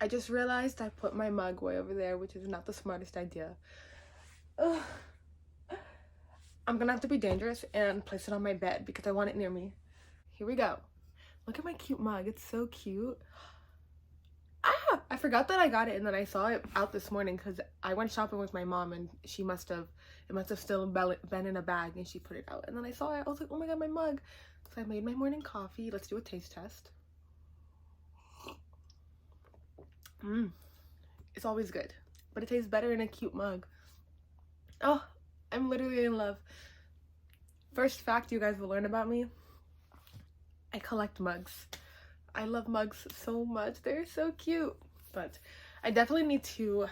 I just realized I put my mug way over there, which is not the smartest idea. Ugh. I'm gonna have to be dangerous and place it on my bed because I want it near me. Here we go. Look at my cute mug. It's so cute. Ah! I forgot that I got it and then I saw it out this morning because I went shopping with my mom and it must have still been in a bag and she put it out. And then I saw it. I was like, oh my god, my mug. So I made my morning coffee. Let's do a taste test. It's always good, but it tastes better in a cute mug. Oh, I'm literally in love. First fact you guys will learn about me: I collect mugs. I love mugs so much. They're so cute. But I definitely need to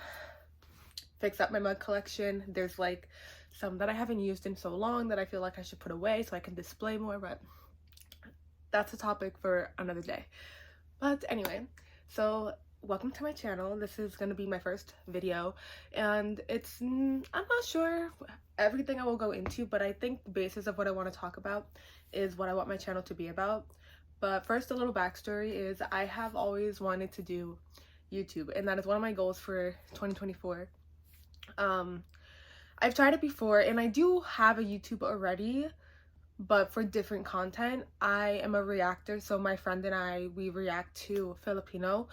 fix up my mug collection. There's like some that I haven't used in so long that I feel like I should put away so I can display more, but that's a topic for another day. But anyway, so welcome to my channel. This is going to be my first video and I'm not sure everything I will go into, but I think the basis of what I want to talk about is what I want my channel to be about. But first, a little backstory is I have always wanted to do YouTube, and that is one of my goals for 2024. I've tried it before and I do have a YouTube already, but for different content. I am a reactor, so my friend and I, we react to Filipino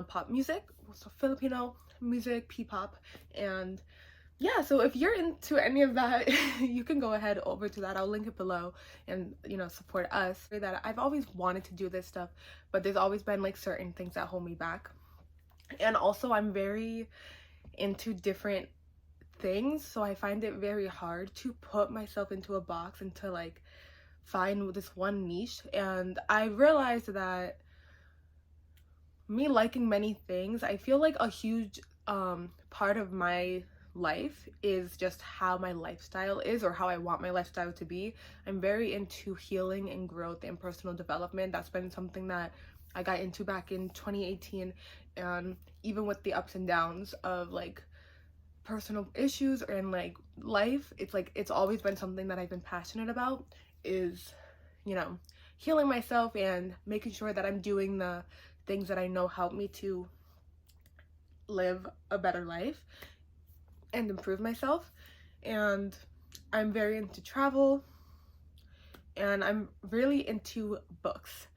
pop music, so Filipino music, P-pop, and yeah, so if you're into any of that, you can go ahead over to that. I'll link it below and, you know, support us. That I've always wanted to do this stuff, but there's always been like certain things that hold me back. And also I'm very into different things, so I find it very hard to put myself into a box and to like find this one niche. And I realized that me liking many things, I feel like a huge part of my life is just how my lifestyle is, or how I want my lifestyle to be. I'm very into healing and growth and personal development. That's been something that I got into back in 2018, and even with the ups and downs of like personal issues and like life, it's like it's always been something that I've been passionate about, is, you know, healing myself and making sure that I'm doing the things that I know help me to live a better life and improve myself. And I'm very into travel, and I'm really into books.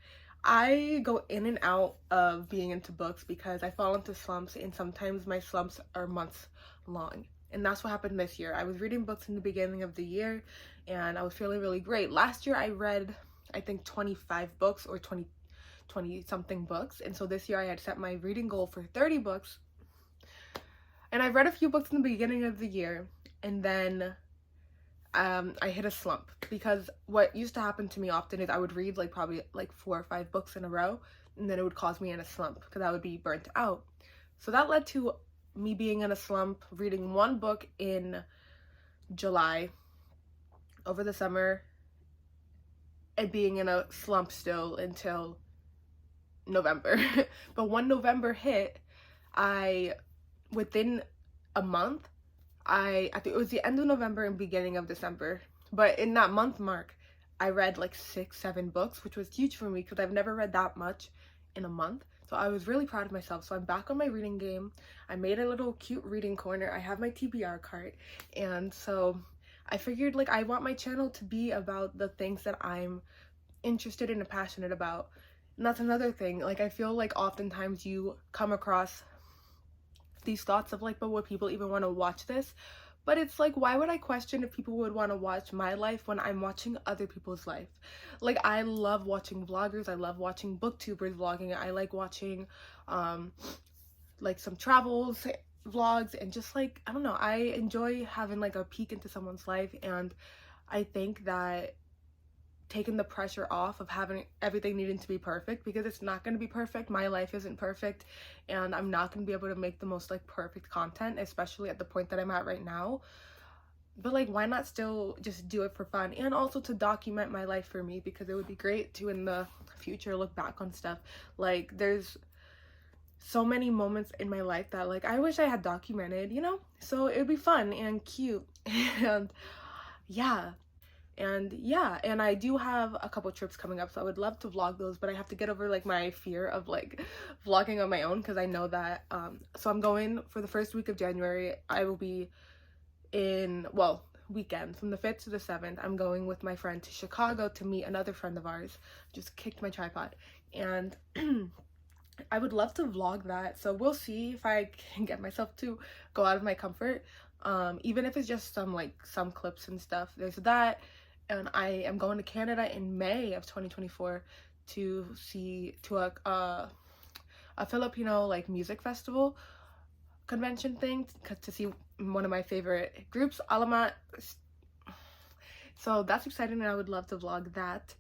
I go in and out of being into books because I fall into slumps, and sometimes my slumps are months long. And that's what happened this year. I was reading books in the beginning of the year and I was feeling really great. Last year I read, I think, 25 books or 20 something books, and so this year I had set my reading goal for 30 books. And I read a few books in the beginning of the year, and then I hit a slump, because what used to happen to me often is I would read like probably like 4 or 5 books in a row, and then it would cause me in a slump because I would be burnt out. So that led to me being in a slump, reading one book in July over the summer, and being in a slump still until November. But when November hit, within a month, I think it was the end of November and beginning of December, but in that month mark, I read like 6-7 books, which was huge for me because I've never read that much in a month. So I was really proud of myself. So I'm back on my reading game. I made a little cute reading corner. I have my TBR cart, and so I figured like I want my channel to be about the things that I'm interested in and passionate about. And that's another thing. Like, I feel like oftentimes you come across these thoughts of like, but would people even want to watch this? But it's like, why would I question if people would want to watch my life when I'm watching other people's life? Like, I love watching vloggers, I love watching booktubers vlogging, I like watching like some travels vlogs, and just like, I don't know, I enjoy having like a peek into someone's life. And I think that taking the pressure off of having everything needing to be perfect, because it's not going to be perfect. My life isn't perfect, and I'm not going to be able to make the most like perfect content, especially at the point that I'm at right now. But like, why not still just do it for fun, and also to document my life for me, because it would be great to in the future look back on stuff. Like, there's so many moments in my life that like I wish I had documented, you know? So it would be fun and cute. And yeah, And yeah, and I do have a couple trips coming up, so I would love to vlog those, but I have to get over like my fear of like vlogging on my own, because I know that so I'm going for the first week of January. I will be in, well, weekend from the 5th to the 7th. I'm going with my friend to Chicago to meet another friend of ours. Just kicked my tripod. And I would love to vlog that, so we'll see if I can get myself to go out of my comfort, even if it's just some clips and stuff. There's that. And I am going to Canada in May of 2024 to a Filipino like music festival convention thing, to see one of my favorite groups, Alamat. So that's exciting, and I would love to vlog that.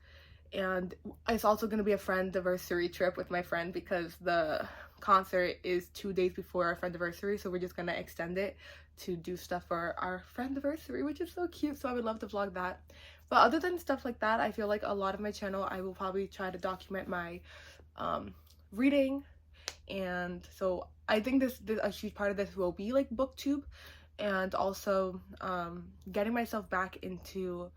And it's also going to be a friend-iversary trip with my friend, because the concert is 2 days before our friend-iversary, so we're just going to extend it to do stuff for our friend-iversary, which is so cute. So I would love to vlog that. But other than stuff like that, I feel like a lot of my channel, I will probably try to document my reading. And so I think this a huge part of this will be like booktube, and also getting myself back into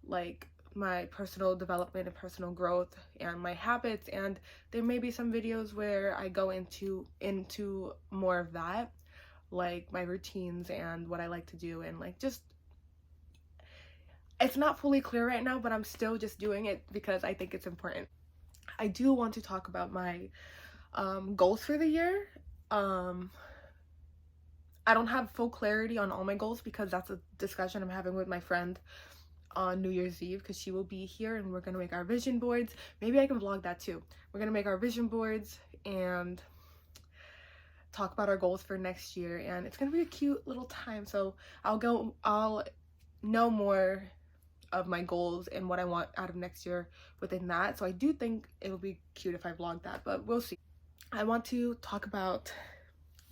like my personal development and personal growth and my habits. And there may be some videos where I go into more of that, like my routines and what I like to do, and like just, it's not fully clear right now, but I'm still just doing it because I think it's important. I do want to talk about my goals for the year. I don't have full clarity on all my goals, because that's a discussion I'm having with my friend on New Year's Eve, because she will be here and we're gonna make our vision boards. Maybe I can vlog that too. We're gonna make our vision boards and talk about our goals for next year, and it's gonna be a cute little time. So I'll know more of my goals and what I want out of next year within that. So I do think it'll be cute if I vlog that, but we'll see. I want to talk about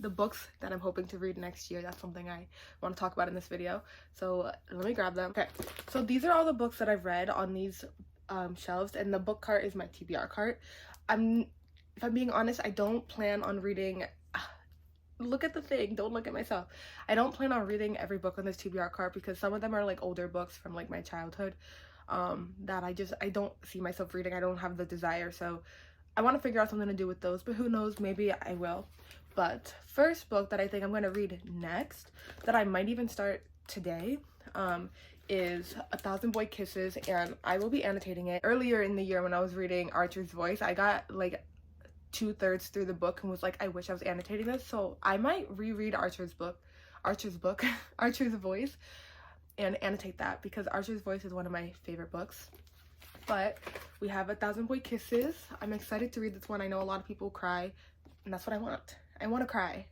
the books that I'm hoping to read next year. That's something I want to talk about in this video. So let me grab them. Okay, so these are all the books that I've read on these shelves, and the book cart is my TBR cart. If I'm being honest, I don't plan on reading, look at the thing, don't look at myself. I don't plan on reading every book on this TBR cart, because some of them are like older books from like my childhood that I don't see myself reading. I don't have the desire, so I want to figure out something to do with those, but who knows, maybe I will. But first book that I think I'm going to read next, that I might even start today, is A Thousand Boy Kisses, and I will be annotating it. Earlier in the year when I was reading Archer's Voice, I got like 2/3 through the book and was like, I wish I was annotating this. So I might reread Archer's Voice, and annotate that, because Archer's Voice is one of my favorite books. But we have A Thousand Boy Kisses. I'm excited to read this one. I know a lot of people cry, and that's what I want. I want to cry,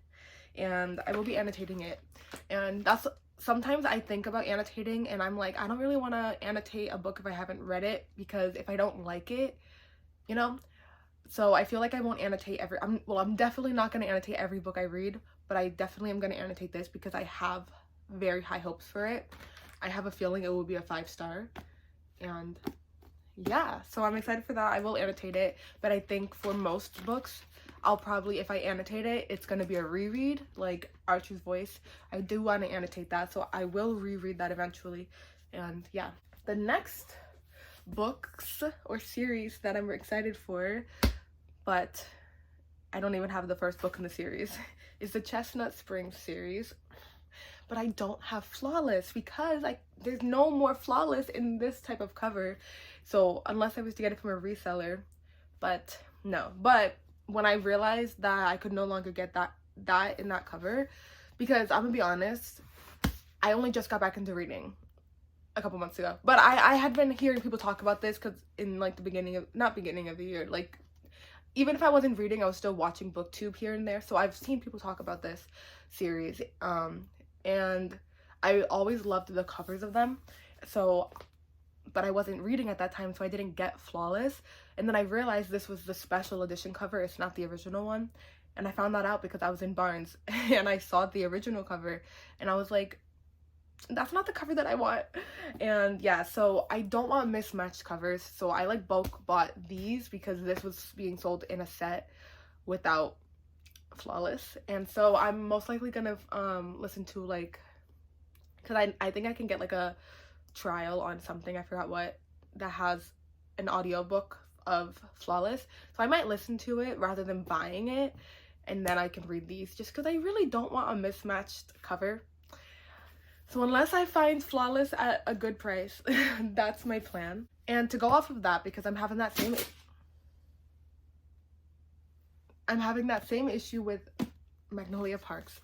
and I will be annotating it. And that's, sometimes I think about annotating and I'm like, I don't really want to annotate a book if I haven't read it, because if I don't like it, you know. So I feel like I won't annotate I'm definitely not going to annotate every book I read, but I definitely am going to annotate this, because I have very high hopes for it. I have a feeling it will be a 5-star, and yeah, so I'm excited for that. I will annotate it, but I think for most books, I'll probably, if I annotate it, it's going to be a reread, like Archer's Voice. I do want to annotate that, so I will reread that eventually. And yeah, the next books or series that I'm excited for, but I don't even have the first book in the series, is the Chestnut Springs series. But I don't have Flawless, because there's no more Flawless in this type of cover. So unless I was to get it from a reseller, but no. But when I realized that I could no longer get that in that cover, because I'm gonna be honest, I only just got back into reading a couple months ago. But I had been hearing people talk about this, because in like not beginning of the year, like even if I wasn't reading, I was still watching booktube here and there. So I've seen people talk about this series, and I always loved the covers of them. So, but I wasn't reading at that time, so I didn't get Flawless. And then I realized this was the special edition cover, it's not the original one. And I found that out because I was in Barnes and I saw the original cover, and I was like, that's not the cover that I want. And yeah, so I don't want mismatched covers, so I like bulk bought these, because this was being sold in a set without Flawless. And so I'm most likely gonna listen to, like, because I think I can get like a trial on something, I forgot what, that has an audiobook of Flawless. So I might listen to it rather than buying it, and then I can read these, just because I really don't want a mismatched cover. So unless I find Flawless at a good price, that's my plan. And to go off of that, because I'm having that same issue with Magnolia Parks.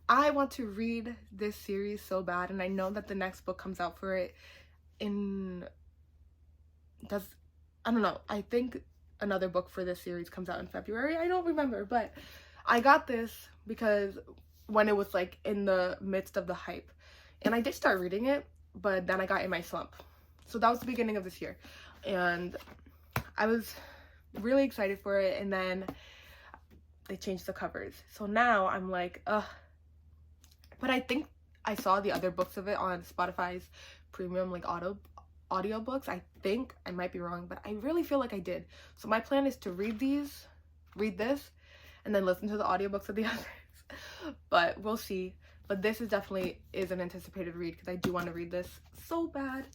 I want to read this series so bad, and I know that the next book comes out for it I don't know, I think another book for this series comes out in February. I don't remember, but I got this because when it was like in the midst of the hype, and I did start reading it, but then I got in my slump. So that was the beginning of this year, and I was really excited for it, and then they changed the covers. So now I'm like, ugh. But I think I saw the other books of it on Spotify's premium like audiobooks. I think, I might be wrong, but I really feel like I did. So my plan is to read this, and then listen to the audiobooks of the others. But we'll see. But this is definitely an anticipated read, because I do want to read this so bad.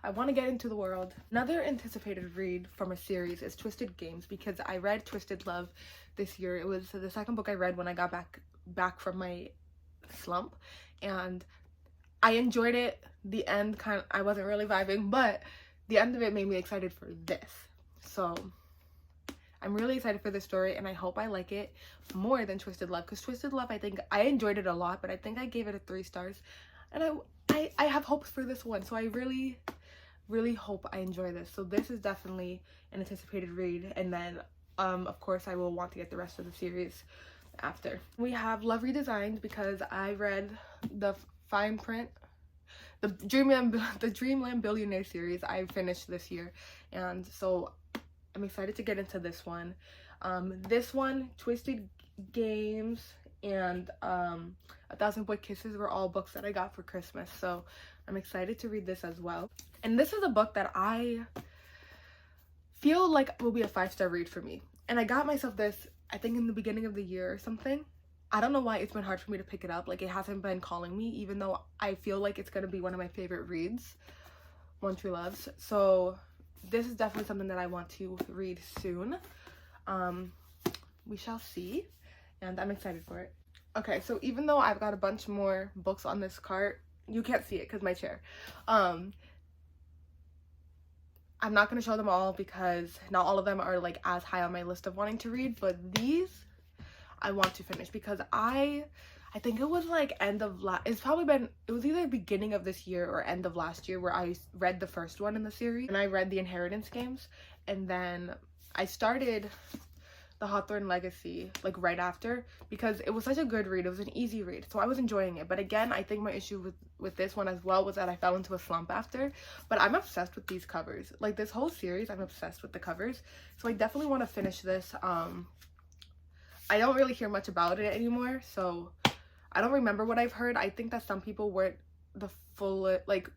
I want to get into the world. Another anticipated read from a series is Twisted Games, because I read Twisted Love this year. It was the second book I read when I got back from my slump, and I enjoyed it. The end I wasn't really vibing, but the end of it made me excited for this. So I'm really excited for this story, and I hope I like it more than Twisted Love, because Twisted Love, I think I enjoyed it a lot, but I think I gave it a 3 stars, and I have hopes for this one. So I really hope I enjoy this. So this is definitely an anticipated read, and then of course I will want to get the rest of the series after. We have Love Redesigned, because I read the fine print, the Dreamland Billionaire series. I finished this year, and so I'm excited to get into this one. This one, Twisted Games, and A Thousand Boy Kisses were all books that I got for Christmas, so I'm excited to read this as well. And this is a book that I feel like will be a 5-star read for me, and I got myself this, I think, in the beginning of the year or something. I don't know why it's been hard for me to pick it up. Like, it hasn't been calling me, even though I feel like it's gonna be one of my favorite reads, One True Loves. So this is definitely something that I want to read soon. We shall see, and I'm excited for it. Okay, so even though I've got a bunch more books on this cart, you can't see it because my chair. I'm not going to show them all, because not all of them are like as high on my list of wanting to read, but these I want to finish, because I think it was like it was either beginning of this year or end of last year where I read the first one in the series, and I read the Inheritance Games, and then I started the Hawthorne Legacy like right after, because it was such a good read. It was an easy read, so I was enjoying it. But again, I think my issue with this one as well was that I fell into a slump after. But I'm obsessed with these covers. Like, this whole series, I'm obsessed with the covers, so I definitely want to finish this. I don't really hear much about it anymore, so I don't remember what I've heard. I think that some people weren't the full, like,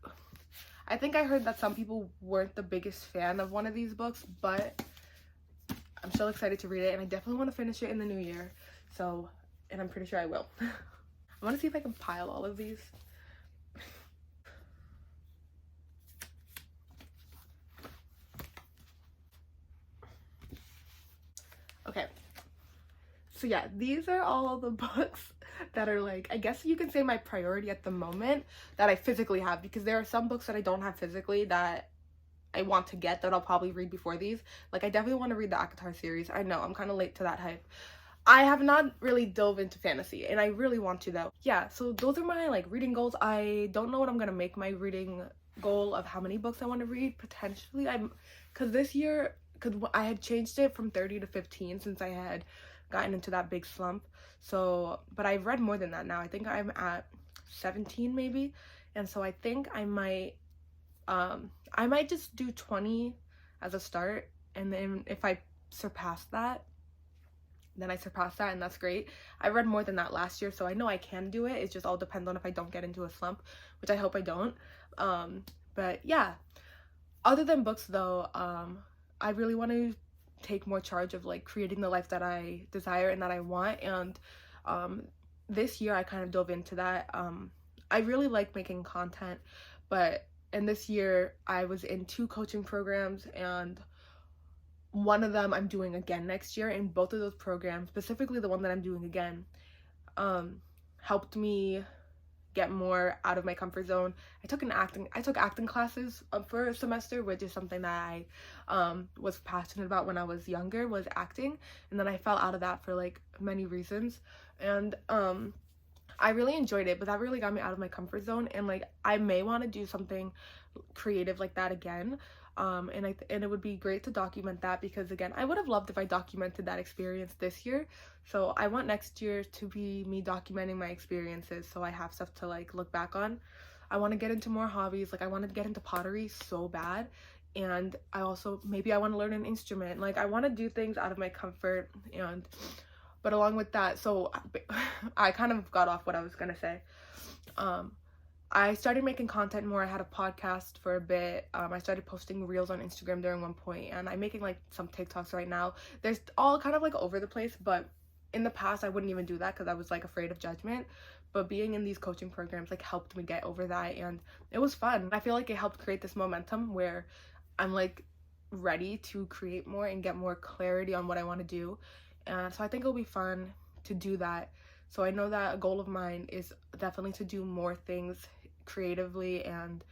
I think I heard that some people weren't the biggest fan of one of these books, but I'm still excited to read it, and I definitely want to finish it in the new year. So, and I'm pretty sure I will. I want to see if I can pile all of these. Okay. So yeah, these are all the books that are, like, I guess you can say my priority at the moment that I physically have, because there are some books that I don't have physically that I want to get, that I'll probably read before these. Like, I definitely want to read the ACOTAR series. I know, I'm kind of late to that hype. I have not really dove into fantasy, and I really want to, though. Yeah, so those are my, like, reading goals. I don't know what I'm gonna make my reading goal of how many books I want to read. Potentially, because this year, because I had changed it from 30 to 15 since I had gotten into that big slump. So, but I've read more than that now. I think I'm at 17 maybe, and so I think I might just do 20 as a start, and then if I surpass that, then I surpass that, and that's great. I read more than that last year, so I know I can do it. It just all depends on if I don't get into a slump, which I hope I don't. But yeah, other than books though, I really want to take more charge of, like, creating the life that I desire and that I want, and this year I kind of dove into that. I really like making content, but and this year I was in 2 coaching programs, and one of them I'm doing again next year. And both of those programs, specifically the one that I'm doing again, helped me get more out of my comfort zone. I took acting classes for a semester, which is something that I was passionate about when I was younger, was acting, and then I fell out of that for like many reasons. And I really enjoyed it, but that really got me out of my comfort zone, and like I may want to do something creative like that again. And it would be great to document that, because again, I would have loved if I documented that experience this year. So I want next year to be me documenting my experiences, so I have stuff to like look back on. I want to get into more hobbies. Like I want to get into pottery so bad, and I also maybe I want to learn an instrument. Like I want to do things out of my comfort. And but along with that, so I kind of got off what I was gonna say. I started making content more. I had a podcast for a bit. I started posting reels on Instagram during one point, and I'm making like some TikToks right now. There's all kind of like over the place, but in the past I wouldn't even do that because I was like afraid of judgment. But being in these coaching programs like helped me get over that, and it was fun. I feel like it helped create this momentum where I'm like ready to create more and get more clarity on what I want to do. And so I think it'll be fun to do that. So I know that a goal of mine is definitely to do more things creatively, and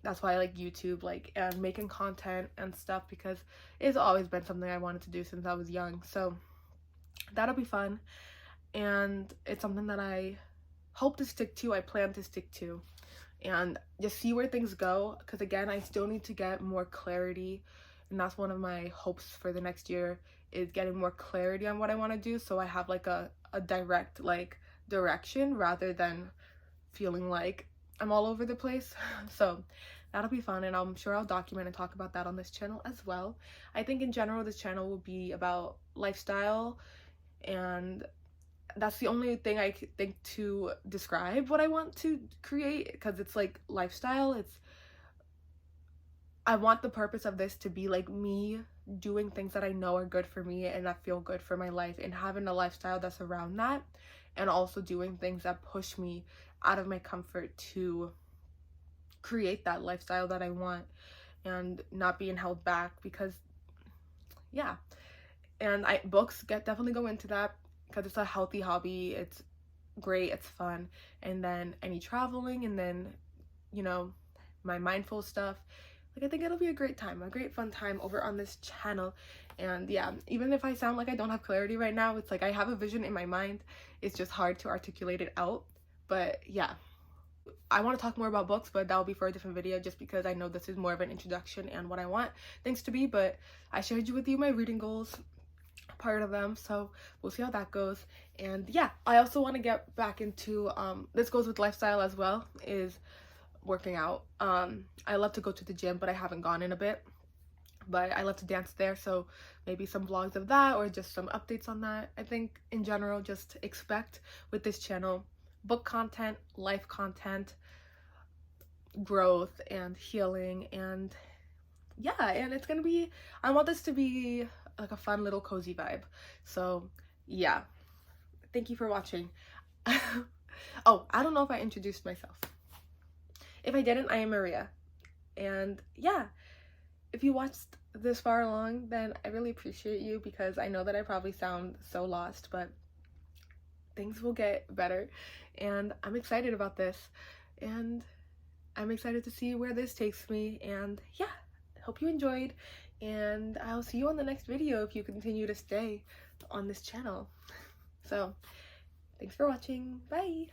that's why I like YouTube, like, and making content and stuff, because it's always been something I wanted to do since I was young. So that'll be fun, and it's something that I hope to stick to. I plan to stick to, and just see where things go, because again, I still need to get more clarity, and that's one of my hopes for the next year, is getting more clarity on what I want to do, so I have like a direct like direction rather than feeling like I'm all over the place. So that'll be fun, and I'm sure I'll document and talk about that on this channel as well. I think in general this channel will be about lifestyle, and that's the only thing I think to describe what I want to create, because it's like lifestyle. I want the purpose of this to be like me doing things that I know are good for me and that feel good for my life, and having a lifestyle that's around that, and also doing things that push me out of my comfort to create that lifestyle that I want, and not being held back, because yeah. And books definitely go into that, because it's a healthy hobby. It's great, it's fun. And then any traveling, and then, you know, my mindful stuff. Like I think it'll be a great time, a great fun time over on this channel. And yeah, even if I sound like I don't have clarity right now, it's like I have a vision in my mind. It's just hard to articulate it out. But yeah, I want to talk more about books, but that'll be for a different video, just because I know this is more of an introduction and what I want things to be. But I shared with you my reading goals, part of them, so we'll see how that goes. And yeah, I also want to get back into this goes with lifestyle as well, is working out. I love to go to the gym, but I haven't gone in a bit. But I love to dance there, so maybe some vlogs of that, or just some updates on that. I think in general, just expect with this channel book content, life content, growth and healing, and yeah, and it's gonna be, I want this to be like a fun little cozy vibe. So yeah, thank you for watching. Oh, I don't know if I introduced myself. If I didn't, I am Maria. And yeah, if you watched this far along, then I really appreciate you, because I know that I probably sound so lost, but things will get better, and I'm excited about this, and I'm excited to see where this takes me. And yeah, hope you enjoyed, and I'll see you on the next video if you continue to stay on this channel. So thanks for watching. Bye.